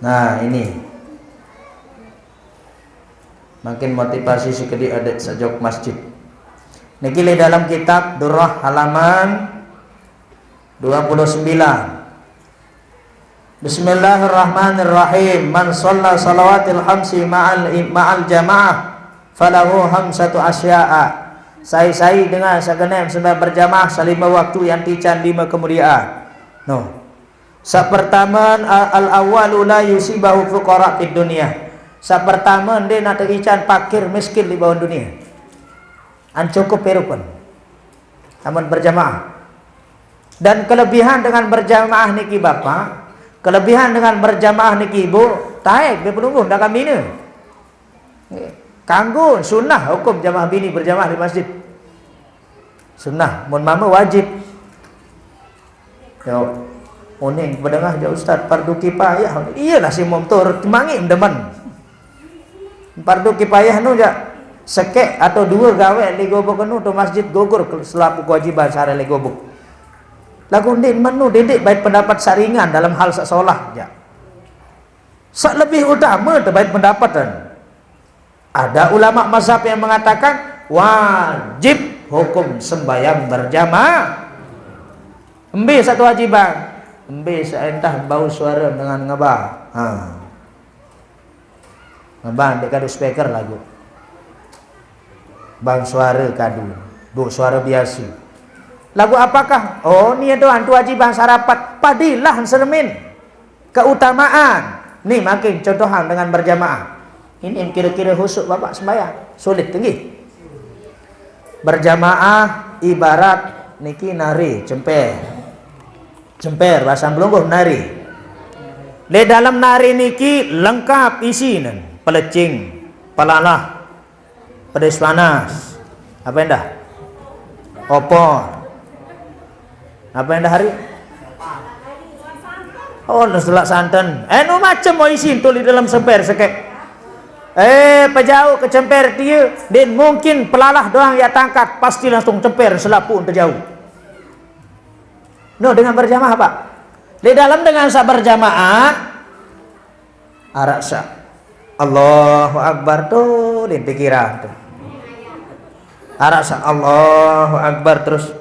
Nah, ini makin motivasi sekali adat sajok masjid. Niki le dalam kitab Durrah halaman 29. Bismillahirrahmanirrahim. Man shalla salawatil khamsi ma'al jamaah falahu hamsatu asya'a. Saya dengan segenap sebab berjamaah selima waktu yang tican 5 kemuliaan. No. Pertama al-awwalu la yusibahu fuqara fid dunya. Pertama dia nak terican pakir miskin di bawah dunia. An cukup perupun. Amun berjamaah. Dan kelebihan dengan berjamaah niki bapak, kelebihan dengan berjamaah niki ibu, taek be penunggu dak kambina. Kanggo sunnah hukum jamaah bini berjamaah di masjid. Sunnah, mun mama wajib. Yo, oning pedengah ja ustaz fardu kifayah. Iyalah si momtor mangi demen. Fardu kifayah nu ja sekek atau dua gawe li gobok nu tu masjid gugur selaku kewajiban sare li gobok. Lagu ndin menu didik baik pendapat saringan dalam hal sasolah ja. Sak lebih utama tu baik pendapatan. Ada ulama mazhab yang mengatakan wajib hukum sembahyang berjamaah. Embe satu wajiban. Embe entah bau suara dengan ngebah. Ngebah dek kadu speaker lagu. Bang suara kadu. Bu suara biasa. Lagu apakah? Oh, ni ada hantu wajiban sarapat. Padilah sermin. Keutamaan. Ni makin contohan dengan berjamaah. Ini kira-kira khusuk bapak sembahyang. Sulit tinggi. Berjamaah ibarat niki nari cemper. Cemper bahasa Belungguh nari. Di dalam nari niki lengkap isi nen. Pelecing, pelalah, pedas panas. Apa endah? Opor. Apa endah hari? Oh, selak santan. Nu macam mau isin tu di dalam semper sekek. Pejauh ke cemper dia, dan mungkin pelalah doang yang tangkat pasti langsung cemper selapun terjauh. No, dengan berjamaah Pak. Di dalam dengan sak berjamaah, arak sak Allahu Akbar tuh di pikiran tuh. Arak sak Allahu Akbar terus.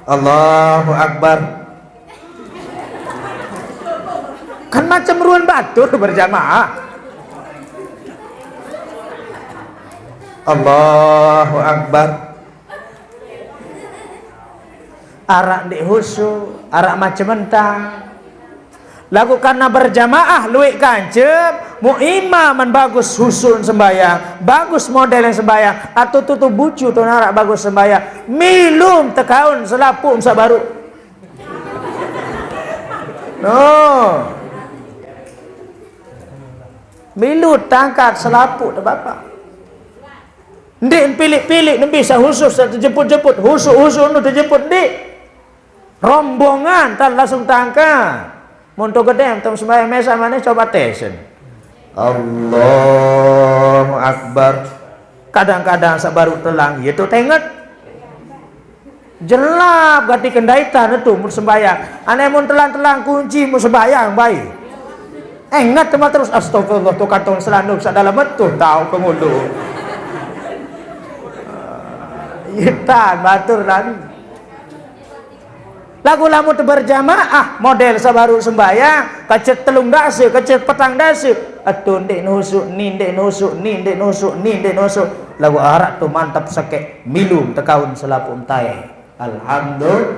Allahu Akbar. Kan macam ruan batur berjamaah. Allahu Akbar. Arak di husu, arak macam mentang. Lagu karena berjamaah luik kancep, mu imaman bagus husun sembayang, bagus model yang sembayang, atau tutup bucu tu narak bagus sembayang, milum tekaun selapum sabaru. No. Milut tangkat selaput tu bapak. Ndik pilih-pilih nembi sahusus terjemput-jemput, husuk-husuk nu terjemput ndik. Rombongan tan langsung tangkat. Monto gede tem sembahyang mesa mana coba tesen. Allahu Akbar. Kadang-kadang sabaru telang ieu tu tenget. Jelap gati kendaitan itu mun sembahyang. Ane mun telang-telang kunci mun sembahyang baik. Ingat teman terus astagfirullah tu kantong selanuk sak dalam betul tahu pengulu. Yitan batur lagi. Lagu lamu berjamaah model sabaru sembahyang kecet telung dasi kecet petang dasi atun dek nusuk ni dek nusuk ni dek nusuk ni dek nusuk lagu arak tu mantap sakit milum tekaun selapum tai. Alhamdulillah.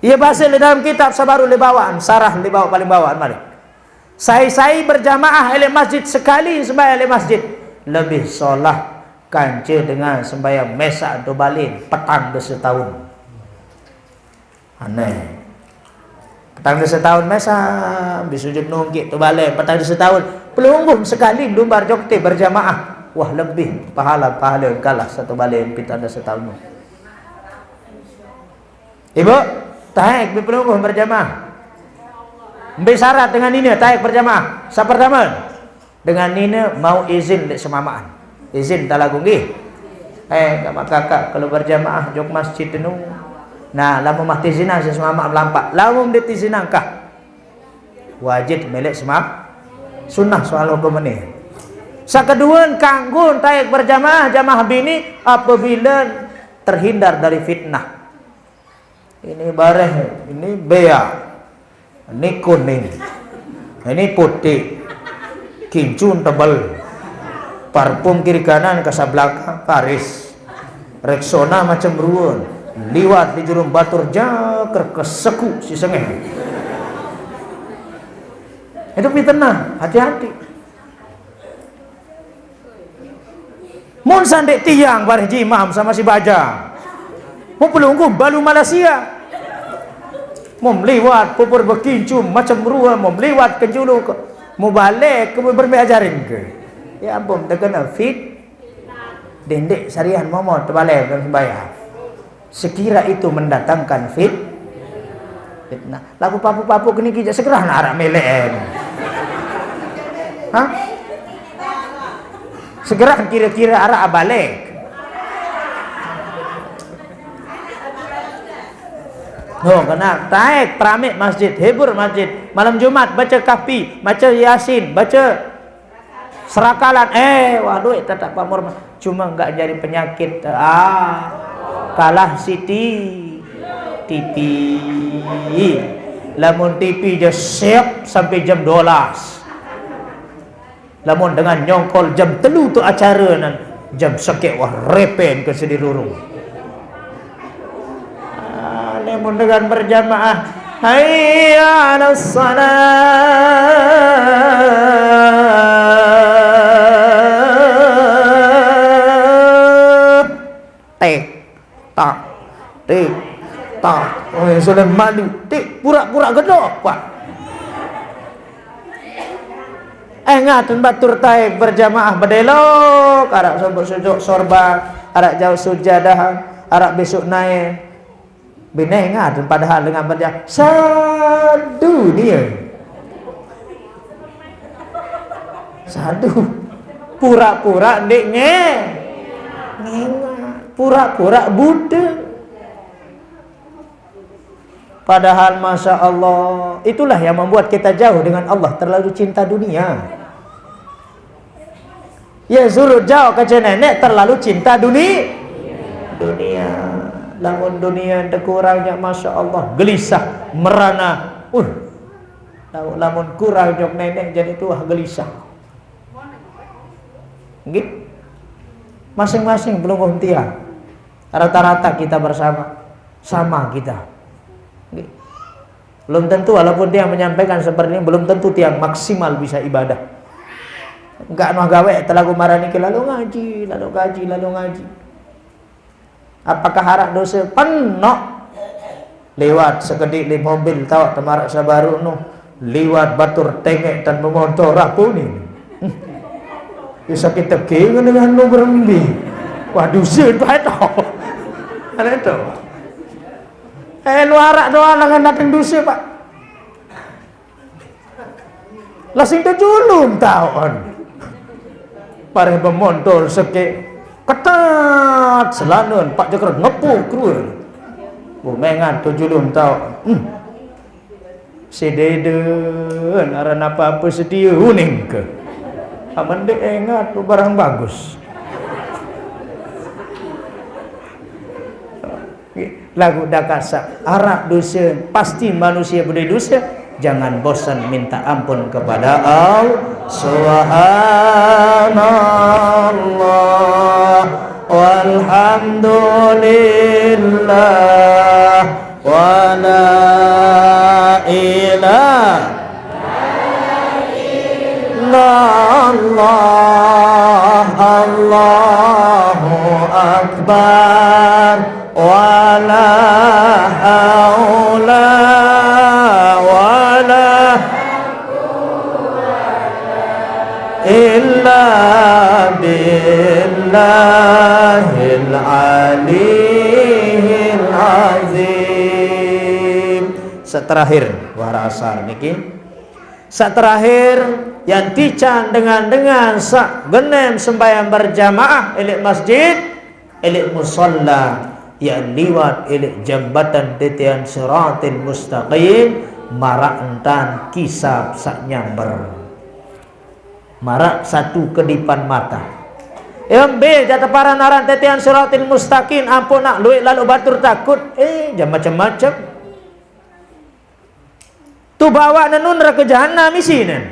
Ia bahasa di dalam kitab sabaru libawaan sarah libawa paling bawaan mari. Sai berjamaah oleh masjid sekali sembahyang oleh masjid lebih solah kance dengan sembahyang mesa do balin petang de setahun. Aneh. Petang de setahun mesa bisujud nunggik tu balin petang de setahun pelunggum sekali lumbar jokte berjamaah. Wah lebih pahala kalah satu balin petang de setahun. Ibu taik pelunggum berjamaah. Ambil syarat dengan ini taik berjamaah. Sa pertama dengan ini mau izin dek semamaan. Izin tak lagu nggih. Kakak kalau berjamaah jok masjid nu. Nah, lamun mah tizina sesama melampak. Lamun ditizina kah? Wajib melek semam sunnah soal hukum ini. Sakeduan kanggun taik berjamaah jamaah bini apabila terhindar dari fitnah. Ini bareh, ini bea. Ini kuning. Ini putih. Kincun tebal. Parfum kiri kanan ke sebelah Paris. Rexona macam ruun. Liwat di jurum batur jaker keseku si sengeh. Itu fitnah, hati-hati. Mun sandek tiang bareng jimam sama si bajang. Mau pelunggu balu Malaysia. Mau liwat pupur berkincum macam ruun, mau liwat ke julu ke mau balik ke bermeajarin ke. Ya ampun terkena fit. Dendek sarian momot terbalik dan sembahyang. Sekira itu mendatangkan fitnah. Lagu papu-papu kini kijak segera nak arak melen. Hah? Segera kira-kira arak balik. Oh, kena taik pramik masjid, hibur masjid. Malam Jumat baca kafi, baca Yasin, baca serakalan. Waduh tetap pamor cuma enggak jadi penyakit. Kalah Siti TV. Lamun TV je siap sampai jam 12. Lamun dengan nyongkol jam 3 tu acara nan jam sekek wah repen ke sedi lurung. Lamun dengan berjamaah hayya 'alas salat. Tik tak. Oh, sudah malu. Tik pura-pura gedok, Pak. Ngatan batur taik berjamaah berdelok, arak sombok sujud sorban, arak jauh sujadah, arak besok naik. Benengat padahal dengan baca sadunia. Sadu. Pura-pura ndek ngengat. Pura-pura Buddha. Padahal Masya Allah, itulah yang membuat kita jauh dengan Allah, terlalu cinta dunia. Ya suruh jauh ke nenek, terlalu cinta dunia. Lamun dunia kurangnya Masya Allah, gelisah, merana. Lamun kurang jok nenek jadi tua gelisah. Gitu. Masing-masing belum tiang. Rata-rata kita bersama, sama kita. Gitu. Belum tentu, walaupun dia menyampaikan seperti ini, belum tentu tiang maksimal bisa ibadah. Enggak noh gawe, telagu marani ke lalu ngaji. Apakah harak dosa? Penuh. Lewat sekedik di mobil tahu temarak sabaru noh. Lewat batur tengek dan memotor pun ini. Bisa kita kengen dengan no berembi. Wah dosa itu ada itu. Lu harak doa dengan datang dosa pak. Lasing tu julum tahun. Pare memotor sekek. Ketat selanun Pak Jekar ngepuk keluar. Bumengan 70 tahun. Sededen aran apa-apa sedia huning ke. Aman dek ingat barang bagus. Lagu dakasa arak dosa, pasti manusia berdosa. Jangan bosan minta ampun kepada Allah. Subhanallah walhamdulillah wa la ilaha illallah Allahu akbar wa la haula illa billahil aliyil azim. Seterakhir warasar niki. Seterakhir yang tican dengan sak genem sembahyang berjamaah elik masjid, elik musalla, yang liwat elik jambatan titian siratil mustaqim, marak entan kisap sak nyamber. Marak satu kedipan mata. Embe jatuh para naran tetian siratil mustaqim ampun nak luik lalu batur takut. Jam macam-macam. Tu bawa nenun ke jahanam isinan.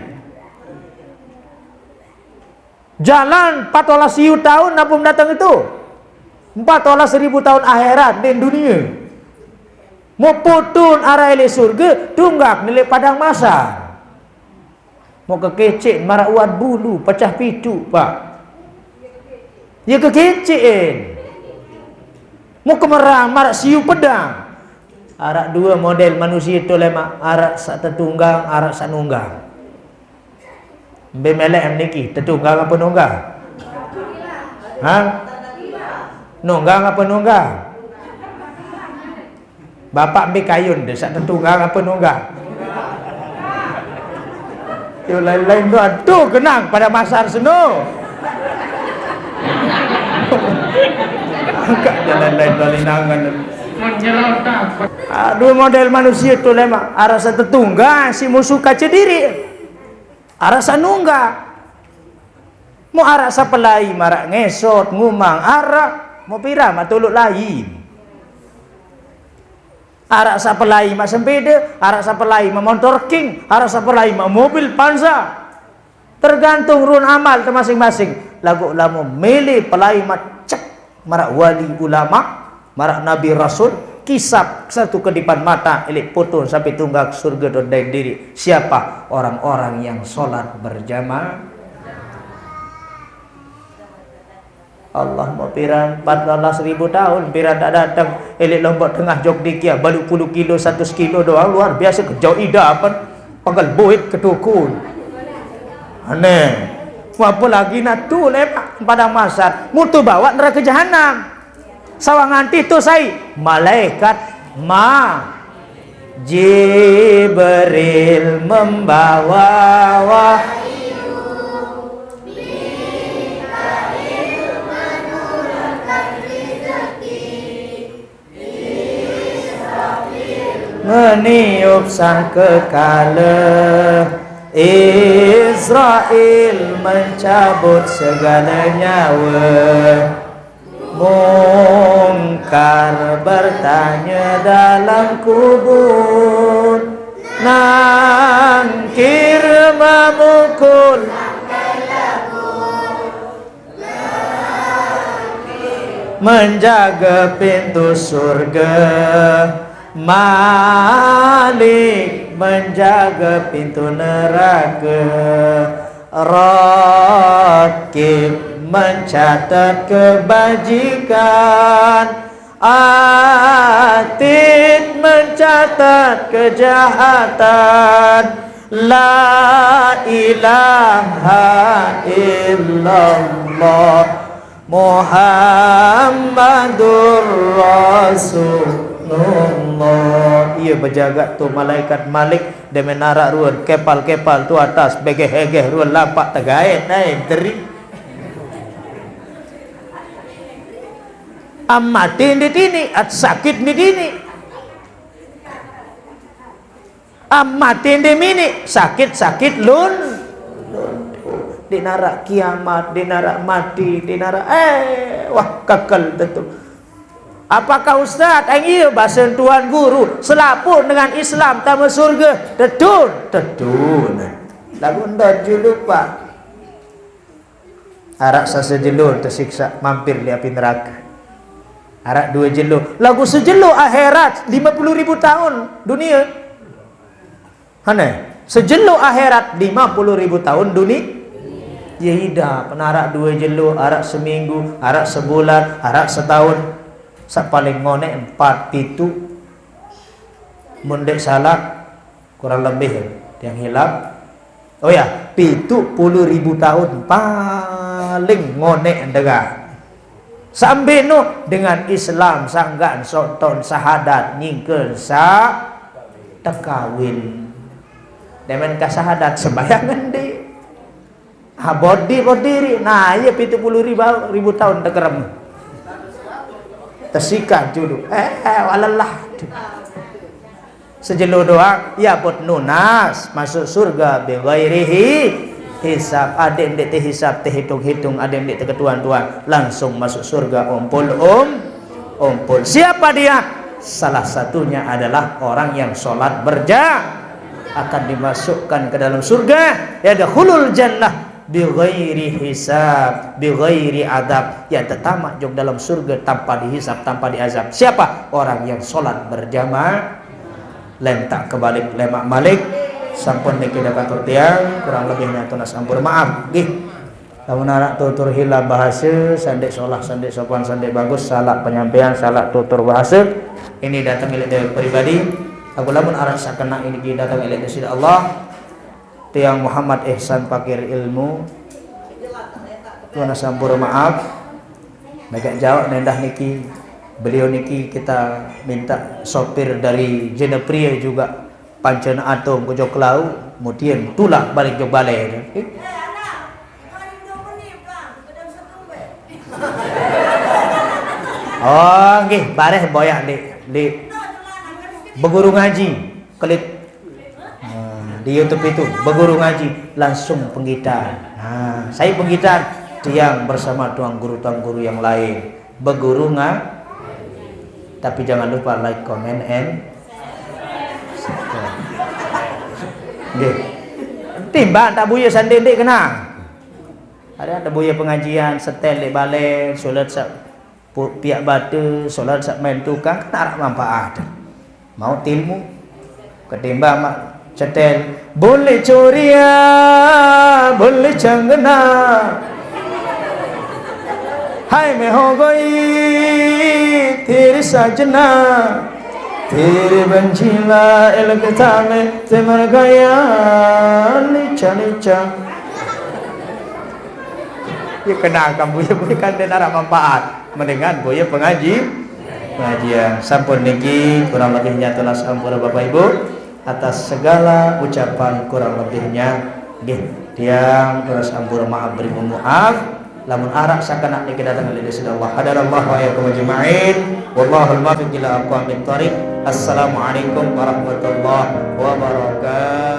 Jalan 14.000 tahun napum datang itu. 14.000 tahun akhirat di dunia. Mau putun arah ele surga, tunggak nilai padang masa. Mau kekecek marak uat bulu pecah pitu pak. Ya kekecekin. Mau kemerah marak siu pedang. Arak dua model manusia itu lemak. Arak sak tetunggang, arak sak nunggang. Bemelek niki tetunggang apa nunggang? Nunggang apa nunggang? Bapak ambil kayun deh sak tetunggang apa nunggang? Yo lain-lain tu aduh kenang pada masa Arsenal. Angkat jalan lain lalinangan. Dua model manusia tu lemak. Arasa tetungga si musuh kaca diri. Arasa nungga. Mau arasa pelai marak ngesot ngumang arak mau pira matuluk lain. Arak sapelai mak sempeda, arak sapelai mak motor king, arak sapelai mak mobil panza. Tergantung run amal masing-masing. Lagu lamu milih pelai mak cek marak wali ulama, marak nabi rasul, kisap satu kedipan mata elik potong sampai tunggak surga dodai diri. Siapa? Orang-orang yang sholat berjamaah. Allah mau piran 14.000 tahun piran tak datang elik lombok tengah jok dikia balu puluh kilo 100 kilo doang luar biasa kejauh ida apa pagal boit ketukun aneh apa lagi nak tu lepak pada masa mutu bawa neraka jahanam sawang anti tu saya malaikat Jibril membawa wahyu, Mikail menurunkan rezeki, Israfil meniup sangkakala, Israel mencabut segala nyawa, Mungkar bertanya dalam kubur, Nangkir memukul, menjaga pintu surga, Malik menjaga pintu neraka, Rakib mencatat kebajikan, Atid mencatat kejahatan. La ilaha illallah Muhammadur Rasulullah. Ia berjaga tu malaikat Malik dia menarak ruan kepal-kepal tu atas begeh-hegeh ruan lampak tegait naik teri. Amatin di dini, at sakit di dini. Amatin di mini, sakit-sakit lun. Dinarak kiamat, dinarak mati, dinarak wah kekal tentu. Apakah Ustaz angin bahasa Tuhan Guru selapun dengan Islam tamu surga? Tetun. Lagu ndak lupa. Arak sejelur tersiksa mampir di api neraka. Arak 2 jelur. Lagu sejelur akhirat 50.000 tahun dunia. Hane, sejelur akhirat 50.000 tahun dunia. Ya hidup arak 2 jelur, arak seminggu, arak sebulan, arak setahun. Sak paling ngonek 4 pitu. Mundek salah kurang lebih yang hilang. Oh ya, 70.000 tahun paling ngonek dengar. Sambil no dengan Islam sanggan soton sahadat nyingkel sa tekawin. Demen ka sahadat sembayangan di. Bodi nah iya 70.000 tahun tekerem. Tersikat judul. Walalah. Sejelur doang ya buat nunas masuk surga bighairihi hisab. Ada yang teh hisab teh hitung-hitung, ada yang teh ketuan-tuan langsung masuk surga ompol. Siapa dia? Salah satunya adalah orang yang sholat akan dimasukkan ke dalam surga, yadkhulul jannah bighairi hisab bighairi adab, yang tertamak jog dalam surga tanpa dihisab, tanpa diazab. Siapa? Orang yang sholat berjamaah. Lem tak kebalik lemak malik sampun niki dapat tiang kurang lebihnya tunas ampun maaf nggih. Lamun anak tutur hila bahasa sandek solah sandek sopan sandek bagus salah penyampaian salah tutur bahasa ini datang milik pribadi. Aku lamun arah sakena ini datang milik dari Allah. Tiang Muhammad Ihsan Pakir Ilmu tunas ampun maaf. Mereka jawab nendah niki. Beliau niki kita minta sopir dari Jenepria juga pancen atom ke jok lau kemudian tulak balik jok balai. Oh nggih bareh boyak di beguru ngaji kelit di YouTube itu beguru ngaji langsung penggitar. Nah, saya penggitar tiang bersama tuang guru yang lain beguru tapi jangan lupa like, comment, and subscribe. Nggih. Timbang tak buya sandendek kena. Ada buya pengajian setel di balai, solat sak piak batu, solat sak main tukang kan arah manfaat. Mau ilmu ketimbang mak setel boleh curi ya, boleh cangena. Hai mehogoi तेरे सजना तेरे बंजीला इलकता में ते मर गया nica. Ya kenal kamu ya bukan dan arah manfaat mendengar boya pengaji pengajian. Sampun niki kurang lebihnya tunas ampura Bapak Ibu atas segala ucapan kurang lebihnya nggih tiang tunas ampura maaf beri maaf lamun arak sakana niki datang dari Allah hadarallahu wa iyyakum ajma'in wallahul muwaffiq ila aqwamit thoriq. Assalamualaikum warahmatullahi wabarakatuh.